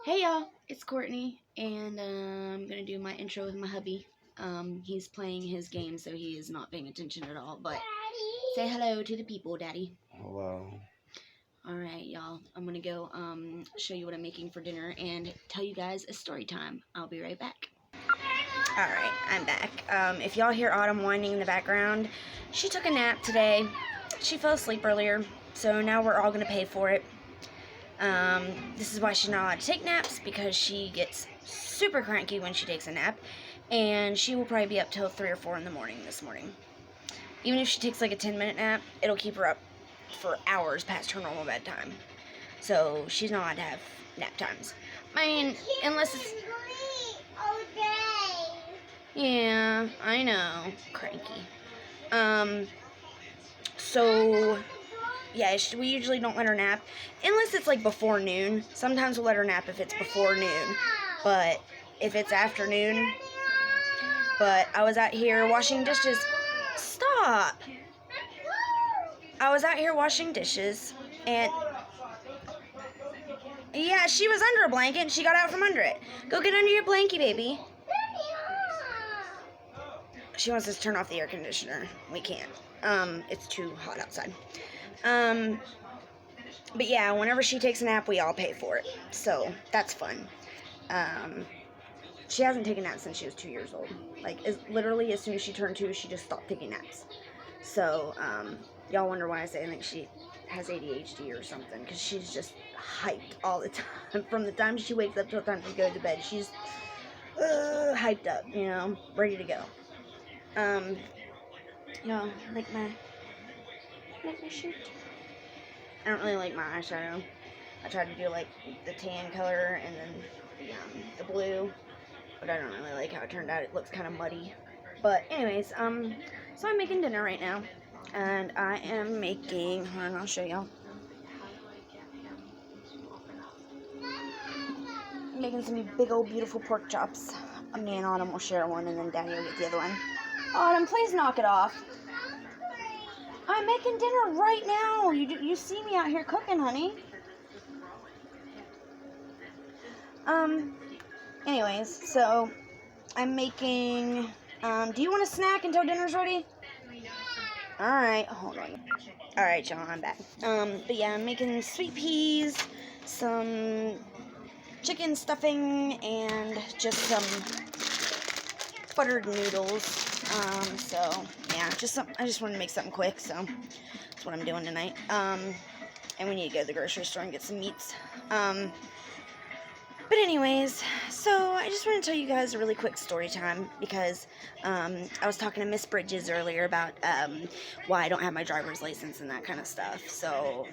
Hey y'all, it's Courtney, and I'm gonna do my intro with my hubby. He's playing his game, so he is not paying attention at all, but say hello to the people, Daddy. Hello. Alright, y'all, I'm gonna go show you what I'm making for dinner and tell you guys a story time. I'll be right back. Alright, I'm back. If y'all hear Autumn whining in the background, she took a nap today. She fell asleep earlier, so now we're all gonna pay for it. This is why she's not allowed to take naps, because she gets super cranky when she takes a nap, and she will probably be up till 3 or 4 in the morning this morning. Even if she takes like a 10-minute nap, it'll keep her up for hours past her normal bedtime. So she's not allowed to have nap times. I mean, unless it's... Yeah, I know. Cranky. So... yeah, we usually don't let her nap unless it's like before noon. Sometimes we'll let her nap if it's before noon, but if it's afternoon. But I was out here washing dishes. Stop! I was out here washing dishes, and yeah, she was under a blanket and she got out from under it. Go get under your blankie, baby. She wants us to turn off the air conditioner. We can't. It's too hot outside. But yeah, whenever she takes a nap, we all pay for it. So, that's fun. She hasn't taken naps since she was 2 years old. Like, literally, as soon as she turned 2, she just stopped taking naps. So, y'all wonder why I say I think she has ADHD or something, because she's just hyped all the time. From the time she wakes up till the time she goes to bed, she's hyped up, you know, ready to go. Y'all like my shirt? I don't really like my eyeshadow. I tried to do like the tan color and then the blue, but I don't really like how it turned out. It looks kind of muddy. But anyways, so I'm making dinner right now, and I am making, hold on, I'll show y'all. I'm making some big old beautiful pork chops. Me and Autumn will share one, and then Daddy will get the other one. Autumn, please knock it off. I'm making dinner right now. You see me out here cooking, honey. Anyways, so I'm making, do you want a snack until dinner's ready? Alright, hold on. Alright, y'all, I'm back. But yeah, I'm making sweet peas, some chicken stuffing, and just some buttered noodles. So yeah, I just wanted to make something quick, so that's what I'm doing tonight. And we need to go to the grocery store and get some meats. But anyways, so I just want to tell you guys a really quick story time, because I was talking to Miss Bridges earlier about why I don't have my driver's license and that kind of stuff. So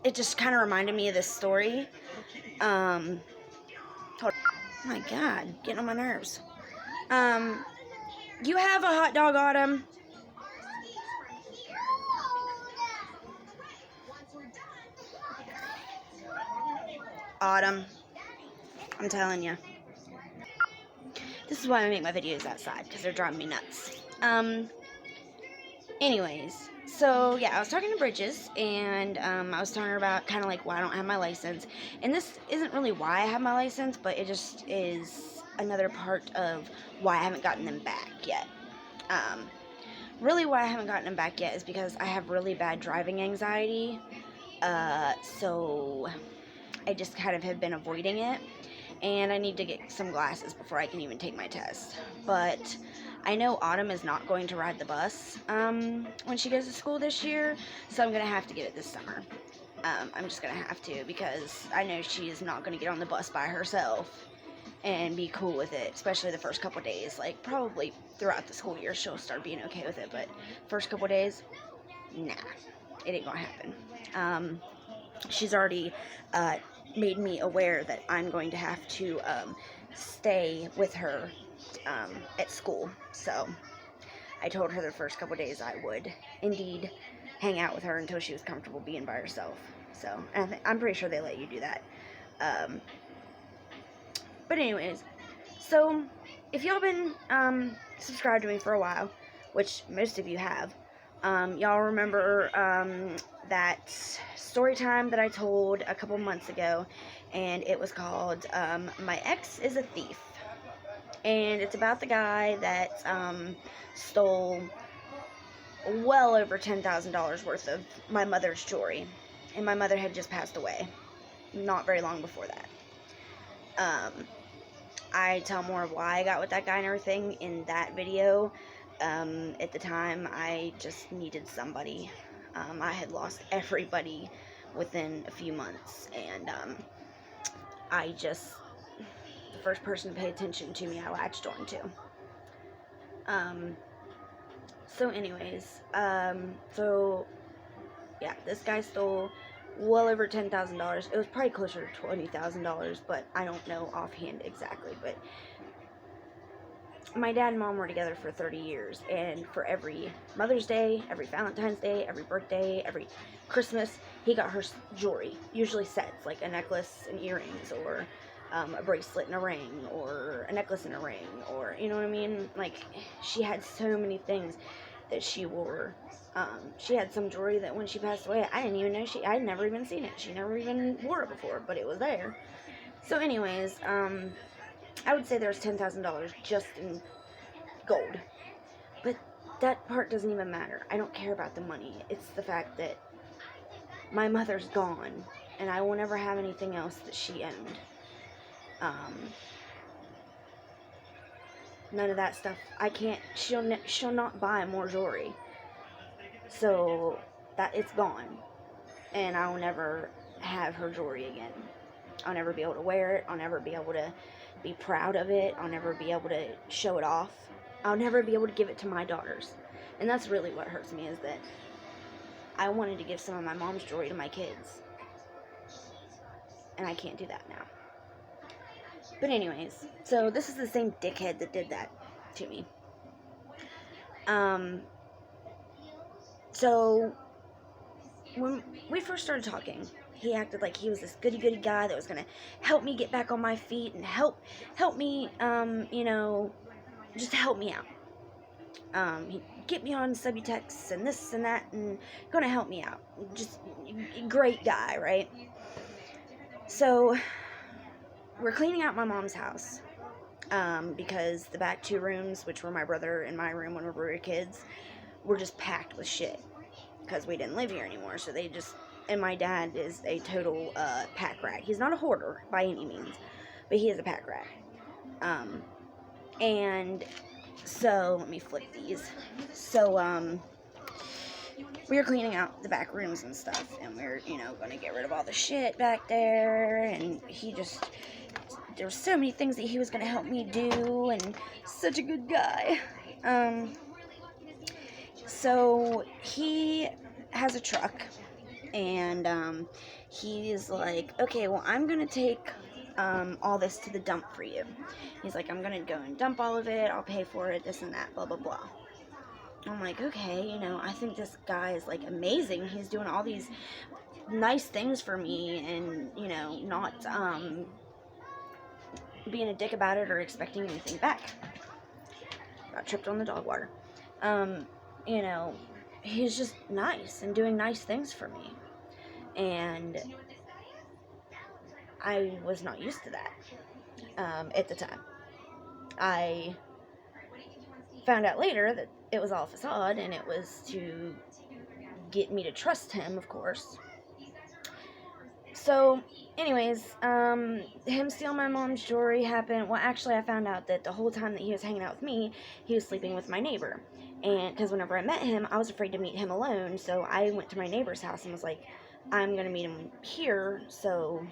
it just kind of reminded me of this story. Oh my God, getting on my nerves. You have a hot dog, Autumn? Autumn, I'm telling you. This is why I make my videos outside, because they're driving me nuts. Anyways, so yeah, I was talking to Bridges, and I was telling her about kind of like why I don't have my license. And this isn't really why I have my license, but it just is another part of why I haven't gotten them back yet. Really why I haven't gotten them back yet is because I have really bad driving anxiety. So I just kind of have been avoiding it, and I need to get some glasses before I can even take my test. But I know Autumn is not going to ride the bus when she goes to school this year, so I'm going to have to get it this summer. I'm just going to have to, because I know she is not going to get on the bus by herself and be cool with it, especially the first couple days. Like, probably throughout the school year she'll start being okay with it, but first couple days, nah, it ain't going to happen. She's already made me aware that I'm going to have to stay with her at school. So I told her the first couple days I would indeed hang out with her until she was comfortable being by herself. So, and I'm pretty sure they let you do that. But anyways, so if y'all been subscribed to me for a while, which most of you have, y'all remember that story time that I told a couple months ago, and it was called My Ex is a Thief. And it's about the guy that stole well over $10,000 worth of my mother's jewelry. And my mother had just passed away not very long before that. I tell more of why I got with that guy and everything in that video. At the time, I just needed somebody. I had lost everybody within a few months, and the first person to pay attention to me, I latched on to. So anyways, yeah, this guy stole well over $10,000. It was probably closer to $20,000, but I don't know offhand exactly. But my dad and mom were together for 30 years, and for every Mother's Day, every Valentine's Day, every birthday, every Christmas, he got her jewelry, usually sets, like a necklace and earrings, or a bracelet and a ring, or a necklace and a ring, or, you know what I mean? Like, she had so many things that she wore. She had some jewelry that when she passed away, I didn't even know I'd never even seen it. She never even wore it before, but it was there. So anyways, I would say there's $10,000 just in gold. But that part doesn't even matter. I don't care about the money. It's the fact that my mother's gone, and I will never have anything else that she owned. None of that stuff. I can't. She'll not buy more jewelry. So that it's gone, and I'll never have her jewelry again. I'll never be able to wear it. I'll never be able to be proud of it. I'll never be able to show it off. I'll never be able to give it to my daughters. And that's really what hurts me, is that I wanted to give some of my mom's jewelry to my kids. And I can't do that now. But anyways, so this is the same dickhead that did that to me. So when we first started talking, he acted like he was this goody-goody guy that was going to help me get back on my feet and help me, just help me out. He'd get me on Subutex and this and that and going to help me out. Just great guy, right? So we're cleaning out my mom's house because the back 2 rooms, which were my brother and my room when we were kids, were just packed with shit because we didn't live here anymore. So they just... And my dad is a total pack rat. He's not a hoarder by any means, but he is a pack rat. And so, let me flip these. So, we were cleaning out the back rooms and stuff, and we were, going to get rid of all the shit back there, and there were so many things that he was going to help me do, and such a good guy. So, he has a truck. And he is like, okay, well, I'm going to take all this to the dump for you. He's like, I'm going to go and dump all of it. I'll pay for it, this and that, blah, blah, blah. I'm like, okay, I think this guy is, like, amazing. He's doing all these nice things for me and, not being a dick about it or expecting anything back. Got tripped on the dog water. He's just nice and doing nice things for me. And I was not used to that at the time. I found out later that it was all facade, and it was to get me to trust him, of course. So, anyways, him stealing my mom's jewelry happened. Well, actually, I found out that the whole time that he was hanging out with me, he was sleeping with my neighbor. And because whenever I met him, I was afraid to meet him alone, so I went to my neighbor's house and was like, I'm going to meet him here, so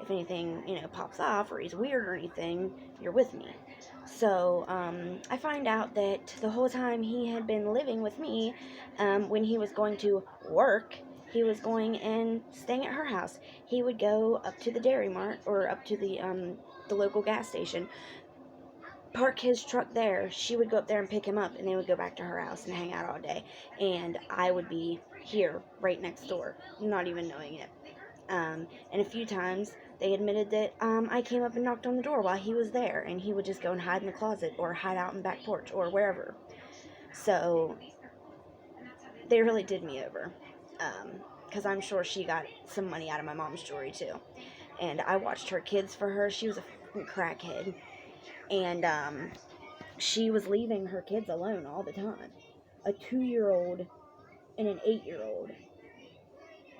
if anything, pops off or he's weird or anything, you're with me. So, I find out that the whole time he had been living with me, when he was going to work, he was going and staying at her house. He would go up to the Dairy Mart, or up to the local gas station, park his truck there. She would go up there and pick him up, and they would go back to her house and hang out all day. And I would be here, right next door, not even knowing it. And a few times, they admitted that I came up and knocked on the door while he was there, and he would just go and hide in the closet, or hide out in the back porch, or wherever. So, they really did me over. because I'm sure she got some money out of my mom's jewelry too. And I watched her kids for her. She was a fucking crackhead. And she was leaving her kids alone all the time. A 2-year-old and an 8-year-old.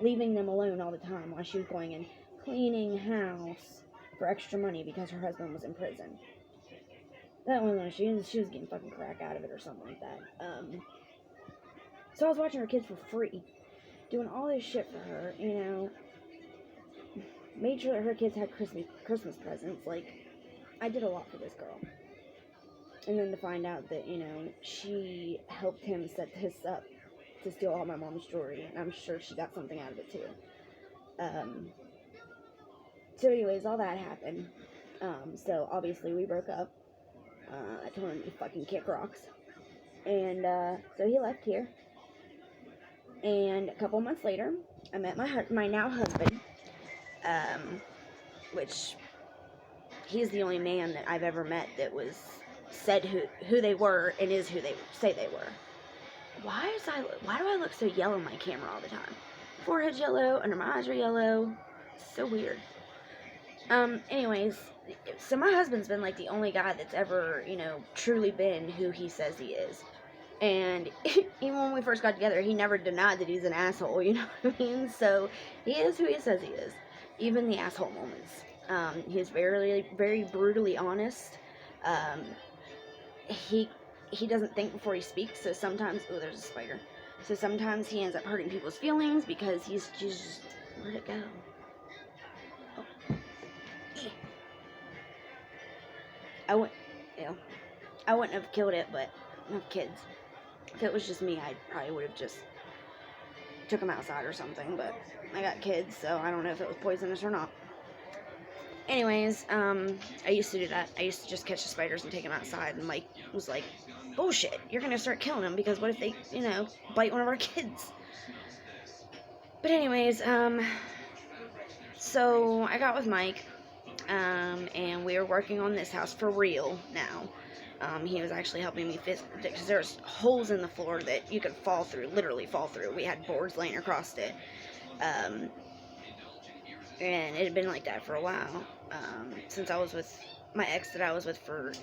Leaving them alone all the time while she was going and cleaning house for extra money because her husband was in prison. That one, she was getting fucking crack out of it or something like that. So I was watching her kids for free, doing all this shit for her, you know. Made sure that her kids had Christmas presents. Like, I did a lot for this girl. And then to find out that, you know, she helped him set this up to steal all my mom's jewelry, and I'm sure she got something out of it too. So anyways, all that happened. So obviously we broke up. I told him to fucking kick rocks. And so he left here. And a couple months later, I met my now husband, which he's the only man that I've ever met that was said who they were and is who they say they were. Why do I look so yellow on my camera all the time? Forehead's yellow, under my eyes are yellow. It's so weird. Anyways, so my husband's been like the only guy that's ever, you know, truly been who he says he is. And even when we first got together, he never denied that he's an asshole, you know what I mean? So he is who he says he is, even the asshole moments. He's very, very brutally honest. He doesn't think before he speaks, so sometimes, oh, there's a spider. So sometimes he ends up hurting people's feelings because he's just, where'd it go? Oh. I wouldn't have killed it, but I have kids. If it was just me, I probably would have just took them outside or something, but I got kids, so I don't know if it was poisonous or not. Anyways, I used to do that. I used to just catch the spiders and take them outside, and Mike was like, bullshit, you're gonna start killing them, because what if they, you know, bite one of our kids? But anyways, so I got with Mike, and we were working on this house for real now. He was actually helping me fix it, because there's holes in the floor that you could fall through, literally fall through. We had boards laying across it, and it had been like that for a while, since I was with my ex that I was with for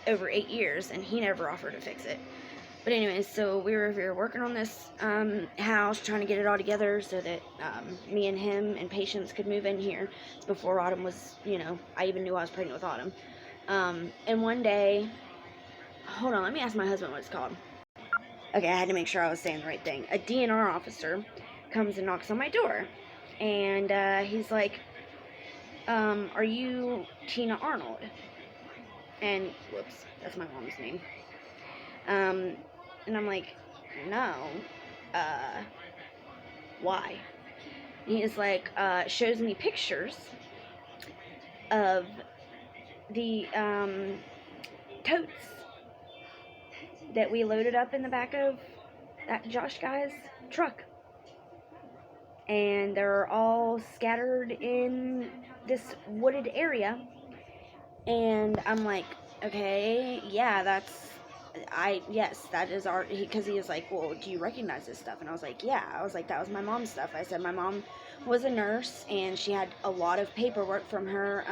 over 8 years, and he never offered to fix it. But anyways, so we were working on this house, trying to get it all together so that me and him and Patience could move in here. It's before Autumn was, you know, I even knew I was pregnant with Autumn. And one day, hold on, let me ask my husband what it's called. Okay, I had to make sure I was saying the right thing. A DNR officer comes and knocks on my door, and he's like, are you Tina Arnold? And, whoops, that's my mom's name. And I'm like, no, why? And he's like, shows me pictures of the, totes that we loaded up in the back of that Josh guy's truck. And they're all scattered in this wooded area. And I'm like, okay, yeah, yes, that is our, because he was like, well, do you recognize this stuff? And I was like, yeah. I was like, that was my mom's stuff. I said my mom was a nurse, and she had a lot of paperwork from her,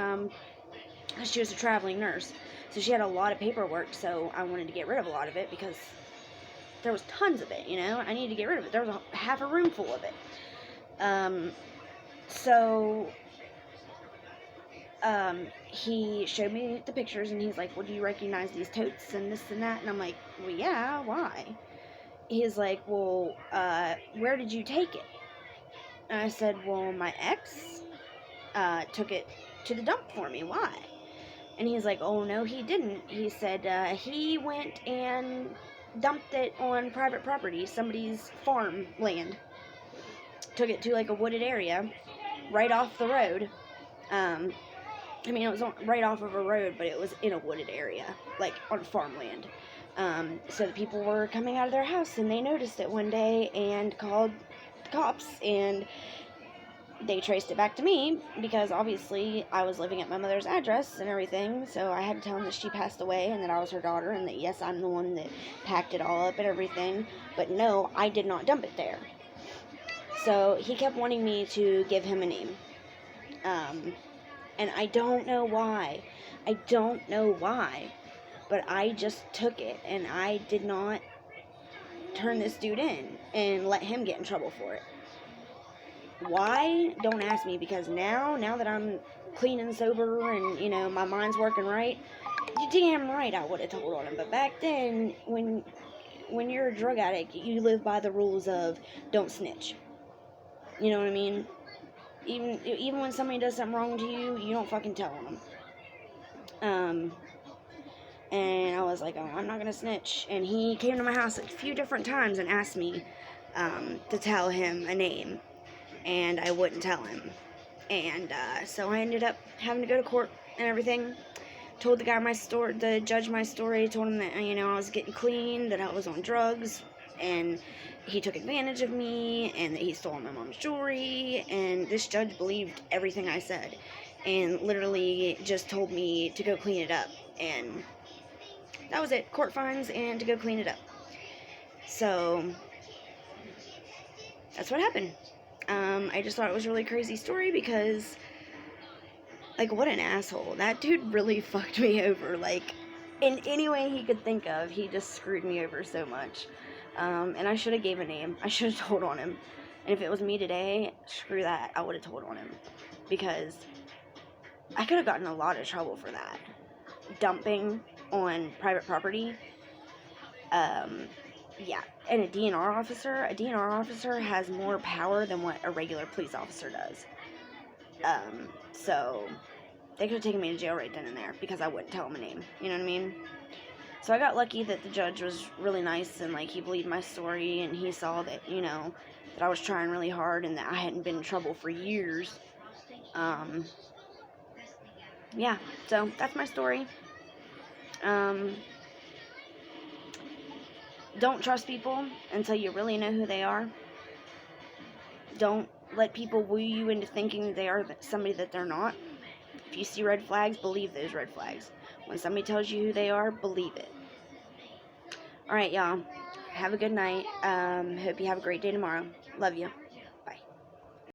she was a traveling nurse. So she had a lot of paperwork, so I wanted to get rid of a lot of it, because there was tons of it, you know? I needed to get rid of it. There was half a room full of it. So he showed me the pictures, and he's like, well, do you recognize these totes and this and that? And I'm like, well, yeah, why? He's like, well, where did you take it? And I said, well, my ex took it to the dump for me. Why? And he's like, oh, no, he didn't. He said he went and dumped it on private property, somebody's farm land. Took it to, like, a wooded area right off the road. I mean, it was right off of a road, but it was in a wooded area, like on farmland. So the people were coming out of their house, and they noticed it one day and called the cops, and they traced it back to me, because obviously I was living at my mother's address and everything. So I had to tell them that she passed away and that I was her daughter, and that yes, I'm the one that packed it all up and everything. But no, I did not dump it there. So he kept wanting me to give him a name. And I don't know why. I don't know why. But I just took it, and I did not turn this dude in and let him get in trouble for it. Why? Don't ask me, because now that I'm clean and sober and, my mind's working right, you damn right I would have told on him. But back then, when you're a drug addict, you live by the rules of don't snitch. You know what I mean? Even when somebody does something wrong to you, you don't fucking tell them. And I was like, oh, I'm not gonna snitch. And he came to my house a few different times and asked me to tell him a name, and I wouldn't tell him. And so I ended up having to go to court and everything. Told the judge my story, told him that, I was getting clean, that I was on drugs, and he took advantage of me, and that he stole my mom's jewelry, and this judge believed everything I said, and literally just told me to go clean it up, and that was it. Court fines and to go clean it up. So that's what happened. I just thought it was a really crazy story because, like, what an asshole. That dude really fucked me over. Like, in any way he could think of, he just screwed me over so much. And I should have gave a name. I should have told on him. And if it was me today, screw that. I would have told on him. Because I could have gotten in a lot of trouble for that. Dumping on private property. Yeah. And a DNR officer has more power than what a regular police officer does. So they could have taken me to jail right then and there because I wouldn't tell them a name. You know what I mean? So I got lucky that the judge was really nice and, like, he believed my story and he saw that, that I was trying really hard and that I hadn't been in trouble for years. Yeah, so that's my story. Don't trust people until you really know who they are. Don't let people woo you into thinking they are somebody that they're not. If you see red flags, believe those red flags. When somebody tells you who they are, believe it. Alright, y'all. Have a good night. Hope you have a great day tomorrow. Love you.